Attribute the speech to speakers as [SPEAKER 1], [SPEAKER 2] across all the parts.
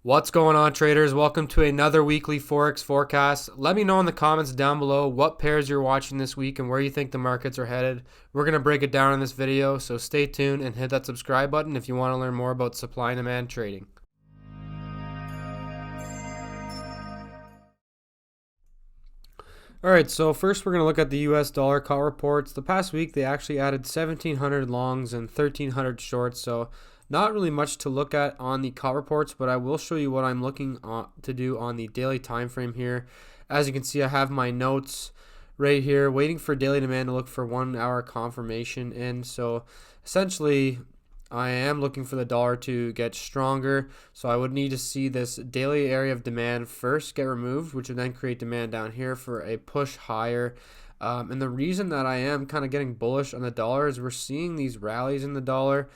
[SPEAKER 1] What's going on, traders? Welcome to another weekly Forex forecast. Let me know in the comments down below what pairs you're watching this week and where you think the markets are headed. We're going to break it down in this video, so stay tuned and hit that subscribe button if you want to learn more about supply and demand trading. Alright, so first we're going to look at the US dollar call reports. The past week they actually added 1,700 longs and 1,300 shorts, so not really much to look at on the call reports, but I will show you what I'm looking to do on the daily time frame here. As you can see, I have my notes right here, waiting for daily demand to look for 1 hour confirmation in. So essentially, I am looking for the dollar to get stronger, so I would need to see this daily area of demand first get removed, which would then create demand down here for a push higher. And the reason that I am kind of getting bullish on the dollar is we're seeing these rallies in the dollar.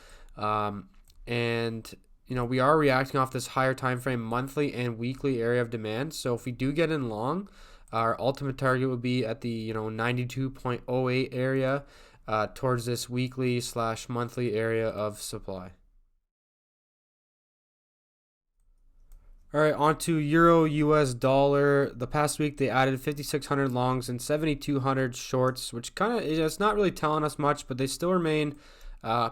[SPEAKER 1] And you know, we are reacting off this higher time frame monthly and weekly area of demand. So if we do get in long, our ultimate target would be at the 92.08 area towards this weekly / monthly area of supply. All right, on to Euro US dollar. The past week they added 5,600 longs and 7,200 shorts, which kind of, it's not really telling us much, but they still remain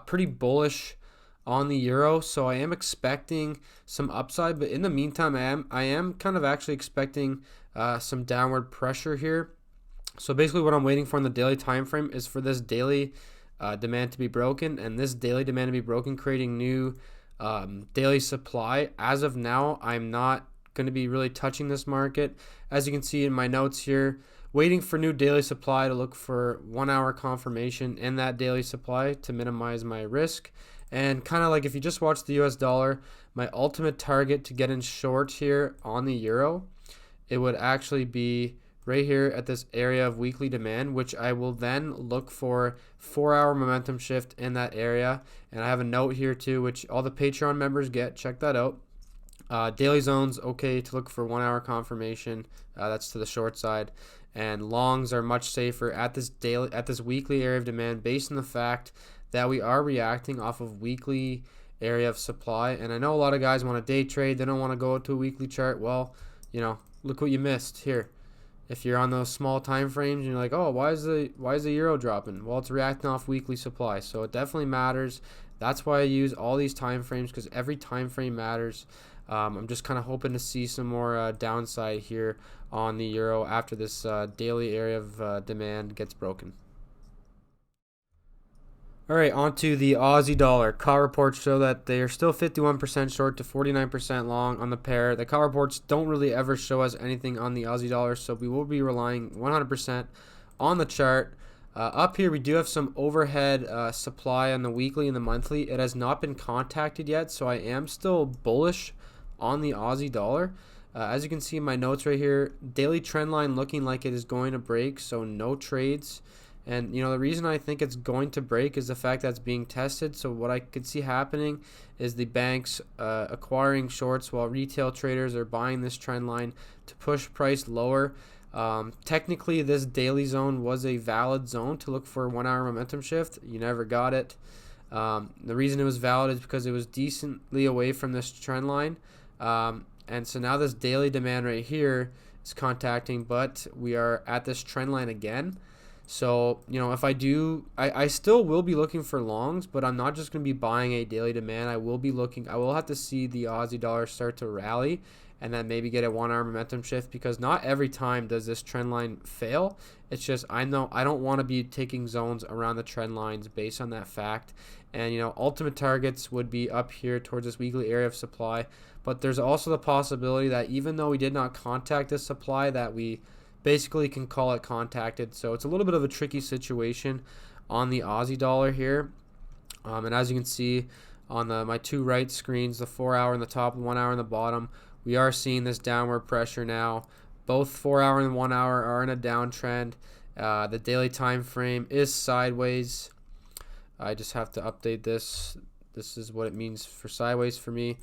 [SPEAKER 1] pretty bullish on the euro. So I am expecting some upside, but in the meantime, I am kind of actually expecting some downward pressure here. So basically what I'm waiting for in the daily time frame is for this daily demand to be broken, and this daily demand to be broken, creating new daily supply. As of now, I'm not going to be really touching this market. As you can see in my notes here, waiting for new daily supply to look for 1 hour confirmation in that daily supply to minimize my risk. And kind of like if you just watch the US dollar, my ultimate target to get in short here on the euro, it would actually be right here at this area of weekly demand, which I will then look for 4 hour momentum shift in that area. And I have a note here too, which all the Patreon members get. Check that out. Daily zones, okay to look for 1 hour confirmation. That's to the short side. And longs are much safer at this weekly area of demand, based on the fact that we are reacting off of weekly area of supply. And I know a lot of guys want to day trade, they don't want to go to a weekly chart. Well, look what you missed here. If you're on those small time frames and you're like, oh, why is the euro dropping? Well, it's reacting off weekly supply, so it definitely matters. That's why I use all these time frames, because every time frame matters. I'm just kind of hoping to see some more downside here on the euro after this daily area of demand gets broken. All right, on to the Aussie dollar. Call reports show that they are still 51% short to 49% long on the pair. The call reports don't really ever show us anything on the Aussie dollar, so we will be relying 100% on the chart. Up here, we do have some overhead supply on the weekly and the monthly. It has not been contacted yet, so I am still bullish on the Aussie dollar. As you can see in my notes right here, daily trend line looking like it is going to break, so no trades. And the reason I think it's going to break is the fact that it's being tested. So what I could see happening is the banks acquiring shorts while retail traders are buying this trend line to push price lower. Technically, this daily zone was a valid zone to look for 1 hour momentum shift. You never got it. The reason it was valid is because it was decently away from this trend line. And so now this daily demand right here is contacting, but we are at this trend line again. So, if I do, I still will be looking for longs, but I'm not just going to be buying a daily demand. I will have to see the Aussie dollar start to rally and then maybe get a 1 hour momentum shift, because not every time does this trend line fail. It's just, I don't want to be taking zones around the trend lines based on that fact. And, ultimate targets would be up here towards this weekly area of supply. But there's also the possibility that even though we did not contact this supply, that we basically can call it contacted. So it's a little bit of a tricky situation on the Aussie dollar here. And as you can see on my two right screens, the 4 hour in the top and 1 hour in the bottom, we are seeing this downward pressure now. Both 4 hour and 1 hour are in a downtrend. The daily time frame is sideways. I just have to update this. This is what it means for sideways for me.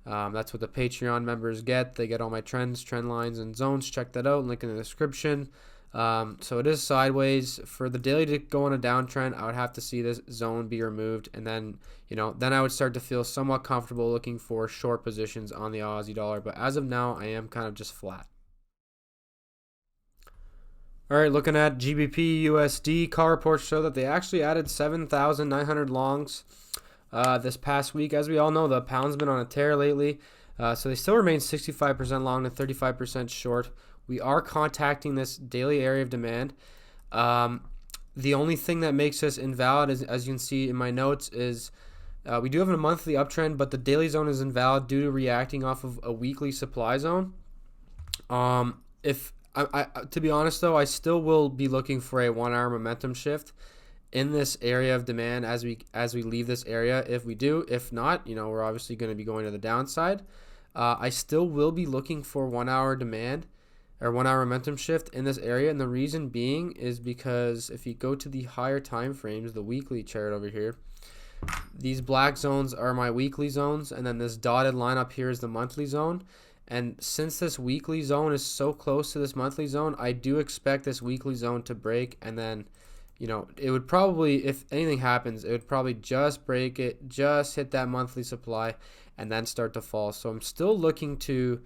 [SPEAKER 1] That's what the Patreon members get. They get all my trends, trend lines, and zones. Check that out. Link in the description. So it is sideways. For the daily to go on a downtrend, I would have to see this zone be removed, and then then I would start to feel somewhat comfortable looking for short positions on the Aussie dollar. But as of now, I am kind of just flat. All right, looking at GBPUSD, call reports show that they actually added 7,900 longs this past week. As we all know, the pound's been on a tear lately, so they still remain 65% long to 35% short. We are contacting this daily area of demand. The only thing that makes us invalid, is, as you can see in my notes, is we do have a monthly uptrend, but the daily zone is invalid due to reacting off of a weekly supply zone. If to be honest though, I still will be looking for a 1 hour momentum shift in this area of demand as we leave this area. If we do, if not, we're obviously going to be going to the downside. I still will be looking for 1 hour demand or 1 hour momentum shift in this area, and the reason being is because if you go to the higher time frames, the weekly chart over here, these black zones are my weekly zones, and then this dotted line up here is the monthly zone. And since this weekly zone is so close to this monthly zone, I do expect this weekly zone to break, and then it would probably, if anything happens, it would probably just break it, just hit that monthly supply, and then start to fall. So I'm still looking to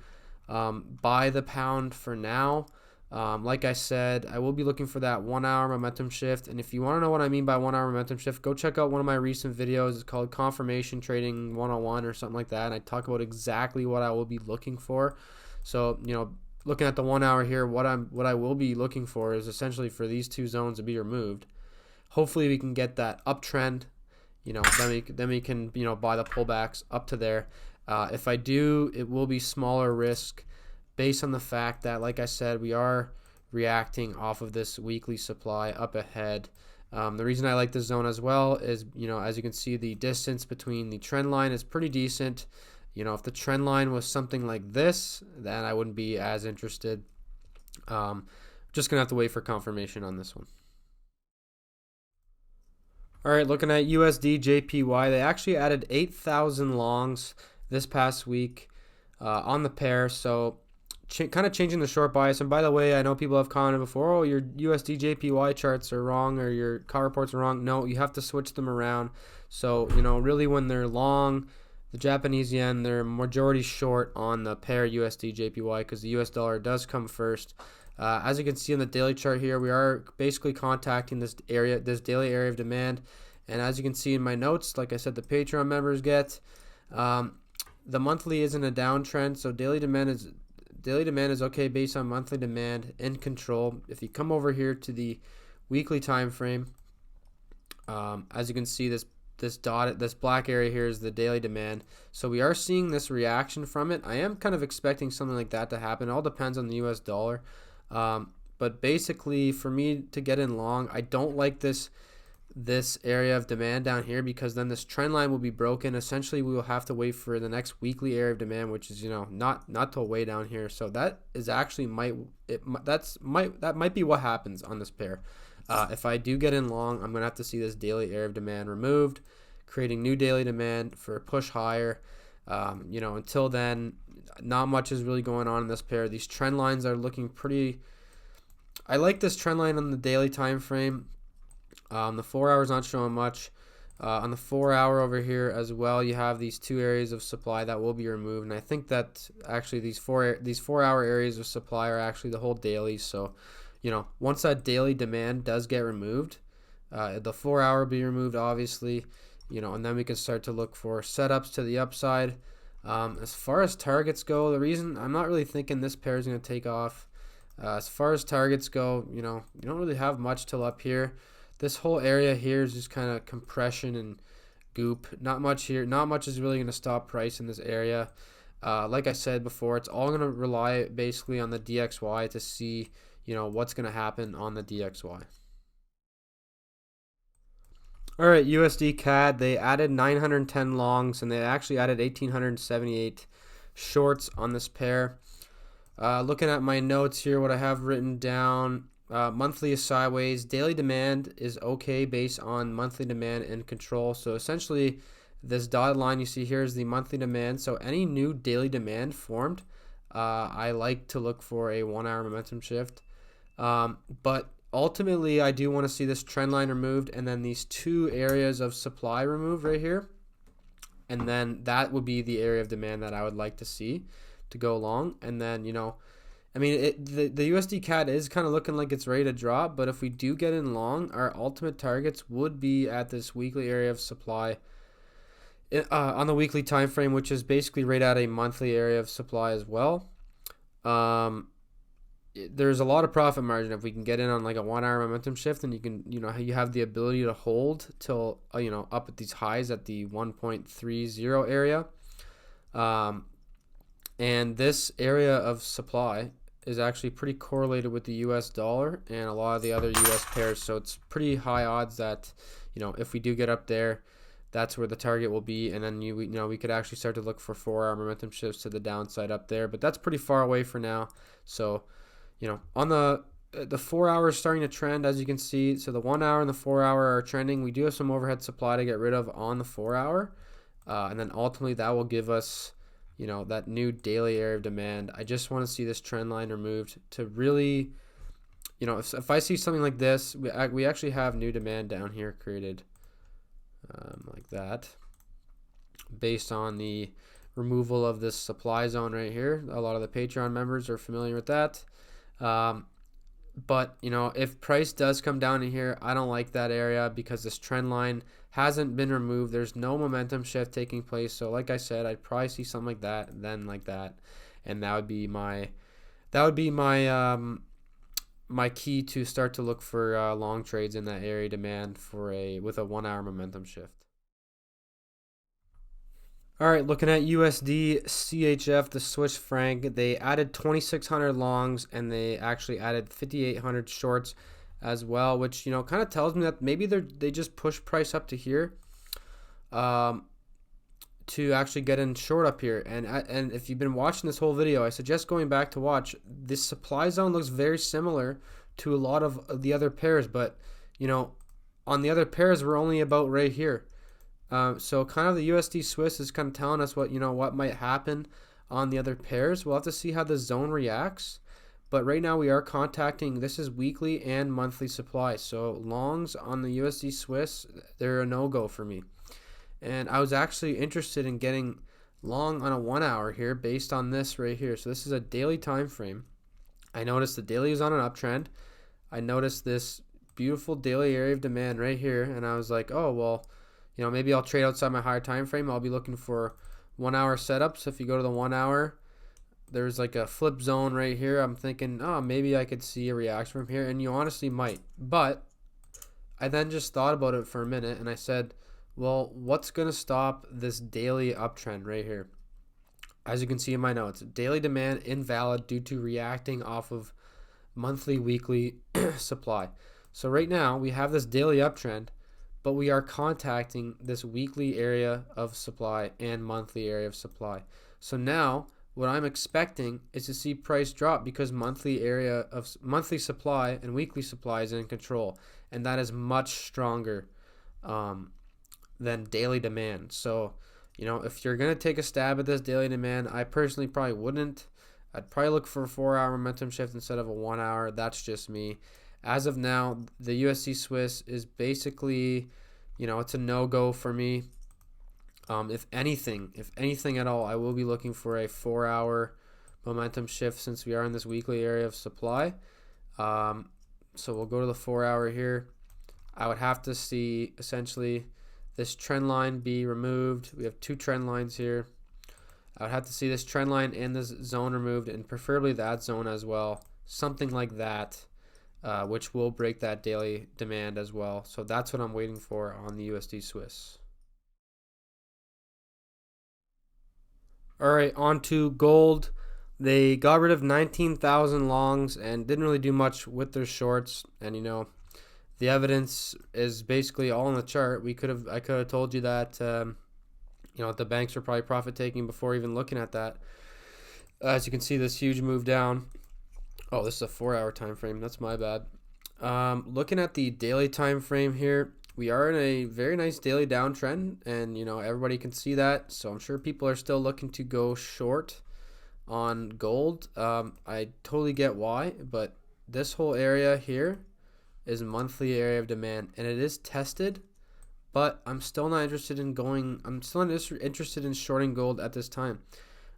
[SPEAKER 1] buy the pound for now. Like I said, I will be looking for that 1 hour momentum shift. And if you want to know what I mean by 1 hour momentum shift, go check out one of my recent videos. It's called Confirmation Trading 101 or something like that. And I talk about exactly what I will be looking for. So, looking at the 1 hour here, what I will be looking for is essentially for these two zones to be removed. Hopefully we can get that uptrend, then we can, buy the pullbacks up to there. If I do, it will be smaller risk, based on the fact that, like I said, we are reacting off of this weekly supply up ahead. The reason I like this zone as well is, as you can see, the distance between the trend line is pretty decent. If the trend line was something like this, then I wouldn't be as interested. Just going to have to wait for confirmation on this one. All right, looking at USDJPY, they actually added 8,000 longs this past week on the pair. So kind of changing the short bias. And by the way, I know people have commented before, oh, your USDJPY charts are wrong or your call reports are wrong. No, you have to switch them around. So, really when they're long, the Japanese yen, they're majority short on the pair USDJPY because the US dollar does come first. As you can see in the daily chart here, we are basically contacting this daily area of demand. And as you can see in my notes, like I said, the Patreon members get, the monthly isn't a downtrend, so daily demand is okay based on monthly demand in control. If you come over here to the weekly time frame, as you can see, this black area here is the daily demand. So we are seeing this reaction from it. I am kind of expecting something like that to happen. It all depends on the US dollar. But basically, for me to get in long, I don't like this area of demand down here, because then this trend line will be broken. Essentially, we will have to wait for the next weekly area of demand, which is not till way down here. So that is actually that might be what happens on this pair. If I do get in long, I'm gonna have to see this daily area of demand removed, creating new daily demand for a push higher. Until then, not much is really going on in this pair. These trend lines are looking pretty. I like this trend line on the daily time frame. The 4 hours not showing much. On the 4 hour over here as well, you have these two areas of supply that will be removed, and I think that actually these 4 hour areas of supply are actually the whole daily. So, once that daily demand does get removed, the 4 hour will be removed, obviously, and then we can start to look for setups to the upside. As far as targets go, the reason I'm not really thinking this pair is going to take off. As far as targets go, you don't really have much till up here. This whole area here is just kind of compression and goop. Not much here. Not much is really going to stop price in this area. Like I said before, it's all going to rely basically on the DXY to see, what's going to happen on the DXY. All right, USDCAD, they added 910 longs, and they actually added 1,878 shorts on this pair. Looking at my notes here, what I have written down, monthly is sideways. Daily demand is okay based on monthly demand and control. So essentially, this dotted line you see here is the monthly demand. So any new daily demand formed, I like to look for a 1 hour momentum shift. But ultimately, I do want to see this trend line removed and then these two areas of supply removed right here. And then that would be the area of demand that I would like to see to go long. And then, you know, I mean, the USDCAD is kind of looking like it's ready to drop, but if we do get in long, our ultimate targets would be at this weekly area of supply on the weekly time frame, which is basically right at a monthly area of supply as well. There's a lot of profit margin if we can get in on like a 1 hour momentum shift, and you can, you know, you have the ability to hold till, you know, up at these highs at the 1.30 area. And this area of supply is actually pretty correlated with the US dollar and a lot of the other US pairs. So it's pretty high odds that, you know, if we do get up there, that's where the target will be. And then, we could actually start to look for 4 hour momentum shifts to the downside up there. But that's pretty far away for now. So, you know, on the 4 hours starting to trend, as you can see. So the 1 hour and the 4 hour are trending. We do have some overhead supply to get rid of on the 4 hour. And then ultimately that will give us, you know, that new daily area of demand. I just want to see this trend line removed to really, you know, if I see something like this, we actually have new demand down here created like that based on the removal of this supply zone right here. A lot of the Patreon members are familiar with that. But, you know, if price does come down in here, I don't like that area because this trend line hasn't been removed. There's no momentum shift taking place. So like I said, I'd probably see something like that, then like that. And that would be my my key to start to look for long trades in that area demand with a 1 hour momentum shift. All right, looking at USDCHF, the Swiss franc, they added 2,600 longs and they actually added 5,800 shorts as well, which, you know, kind of tells me that maybe they just push price up to here to actually get in short up here. And if you've been watching this whole video, I suggest going back to watch. This supply zone looks very similar to a lot of the other pairs, but, you know, on the other pairs, we're only about right here. So kind of the USD Swiss is kind of telling us what might happen on the other pairs. We'll have to see how the zone reacts. But right now we are contacting, this is weekly and monthly supply. So longs on the USD Swiss, they're a no-go for me. And I was actually interested in getting long on a 1 hour here based on this right here. So this is a daily time frame. I noticed the daily is on an uptrend. I noticed this beautiful daily area of demand right here. And I was like, oh, well, you know, maybe I'll trade outside my higher time frame. I'll be looking for 1 hour setups. If you go to the 1 hour, there's like a flip zone right here. I'm thinking, oh, maybe I could see a reaction from here, and you honestly might. But I then just thought about it for a minute, and I said, well, what's going to stop this daily uptrend right here? As you can see in my notes, daily demand invalid due to reacting off of monthly, weekly supply. So right now we have this daily uptrend, but we are contacting this weekly area of supply and monthly area of supply. So now what I'm expecting is to see price drop because monthly supply and weekly supply is in control, and that is much stronger than daily demand. So, you know, if you're going to take a stab at this daily demand, I personally probably wouldn't. I'd probably look for a 4 hour momentum shift instead of a 1 hour. That's just me. As of now, the USD Swiss is basically, you know, it's a no-go for me. If anything at all, I will be looking for a 4 hour momentum shift since we are in this weekly area of supply. So we'll go to the 4 hour here. I would have to see essentially this trend line be removed. We have two trend lines here. I would have to see this trend line and this zone removed, and preferably that zone as well. Something like that. Which will break that daily demand as well. So that's what I'm waiting for on the USD Swiss. All right, on to gold. They got rid of 19,000 longs and didn't really do much with their shorts. And, you know, the evidence is basically all in the chart. I could have told you that, you know, the banks were probably profit taking before even looking at that. As you can see, this huge move down. Oh, this is a 4 hour time frame. That's my bad. Looking at the daily time frame here, we are in a very nice daily downtrend, and you know everybody can see that. So I'm sure people are still looking to go short on gold. I totally get why, but this whole area here is monthly area of demand, and it is tested, but I'm still not interested in going. I'm still not interested in shorting gold at this time.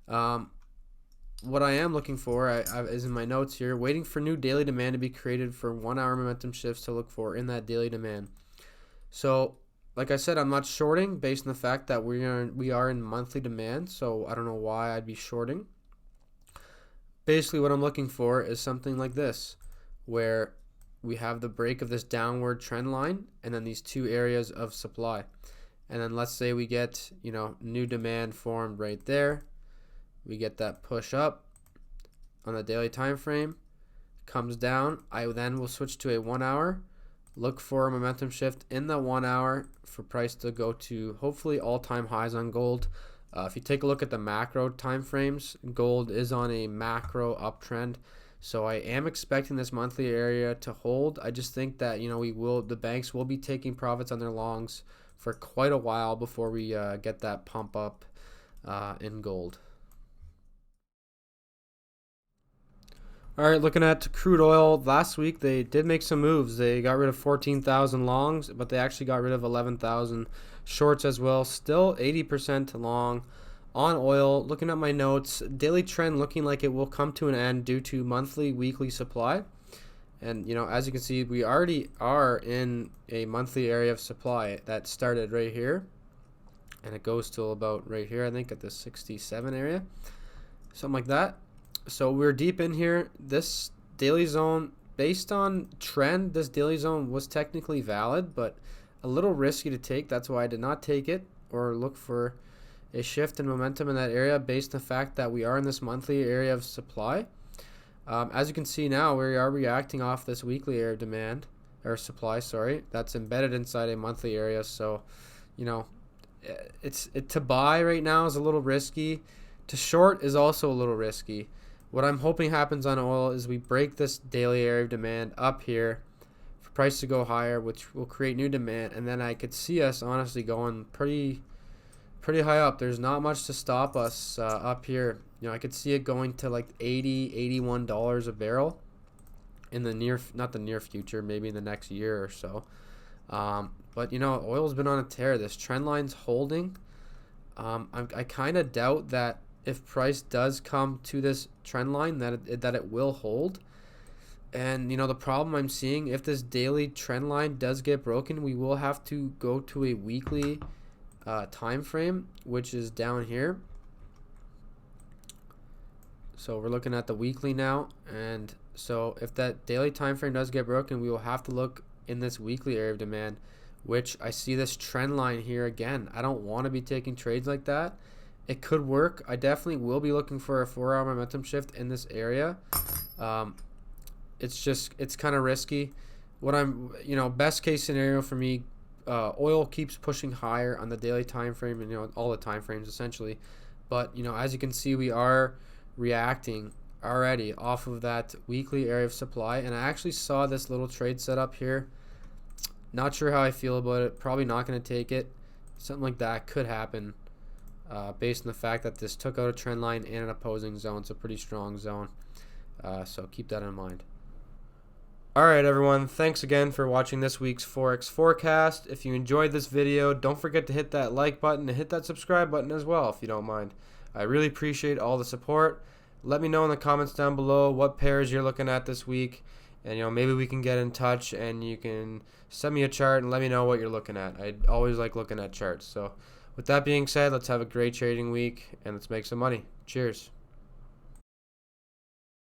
[SPEAKER 1] What I am looking for is in my notes here, waiting for new daily demand to be created for 1 hour momentum shifts to look for in that daily demand. So like I said, I'm not shorting based on the fact that we are in monthly demand, so I don't know why I'd be shorting. Basically what I'm looking for is something like this, where we have the break of this downward trend line and then these two areas of supply. And then let's say we get, new demand formed right there. We get that push up on the daily time frame, comes down. I then will switch to a 1 hour, look for a momentum shift in the 1 hour for price to go to hopefully all-time highs on gold. If you take a look at the macro time frames, gold is on a macro uptrend. So I am expecting this monthly area to hold. I just think that the banks will be taking profits on their longs for quite a while before we get that pump up in gold. All right, looking at crude oil, last week they did make some moves. They got rid of 14,000 longs, but they actually got rid of 11,000 shorts as well. Still 80% long on oil. Looking at my notes, daily trend looking like it will come to an end due to monthly, weekly supply. And, as you can see, we already are in a monthly area of supply that started right here. And it goes till about right here, I think, at the 67 area. Something like that. So we're deep in here. This daily zone, based on trend, this daily zone was technically valid, but a little risky to take. That's why I did not take it or look for a shift in momentum in that area based on the fact that we are in this monthly area of supply. As you can see now, we are reacting off this weekly area of demand, or supply, sorry, that's embedded inside a monthly area. So, to buy right now is a little risky. To short is also a little risky. What I'm hoping happens on oil is we break this daily area of demand up here for price to go higher, which will create new demand, and then I could see us honestly going pretty high up. There's not much to stop us up here. I could see it going to like $80, $81 a barrel in the not the near future, maybe in the next year or so. But oil's been on a tear. This trend line's holding. I kind of doubt that if price does come to this trend line that it will hold. And the problem I'm seeing, if this daily trend line does get broken, we will have to go to a weekly time frame, which is down here. So we're looking at the weekly now, and so if that daily time frame does get broken, we will have to look in this weekly area of demand, which I see this trend line here again. I don't want to be taking trades like that. It could work. I definitely will be looking for a 4 hour momentum shift in this area. It's kind of risky. What best case scenario for me, oil keeps pushing higher on the daily time frame and all the time frames essentially. But as you can see, we are reacting already off of that weekly area of supply, and I actually saw this little trade set up here. Not sure how I feel about it. Probably not going to take it. Something like that could happen based on the fact that this took out a trend line and an opposing zone. It's a pretty strong zone, so keep that in mind. Alright everyone, thanks again for watching this week's Forex forecast. If you enjoyed this video, don't forget to hit that like button and hit that subscribe button as well if you don't mind. I really appreciate all the support. Let me know in the comments down below what pairs you're looking at this week, and maybe we can get in touch and you can send me a chart and let me know what you're looking at. I always like looking at charts. So with that being said, let's have a great trading week and let's make some money. Cheers.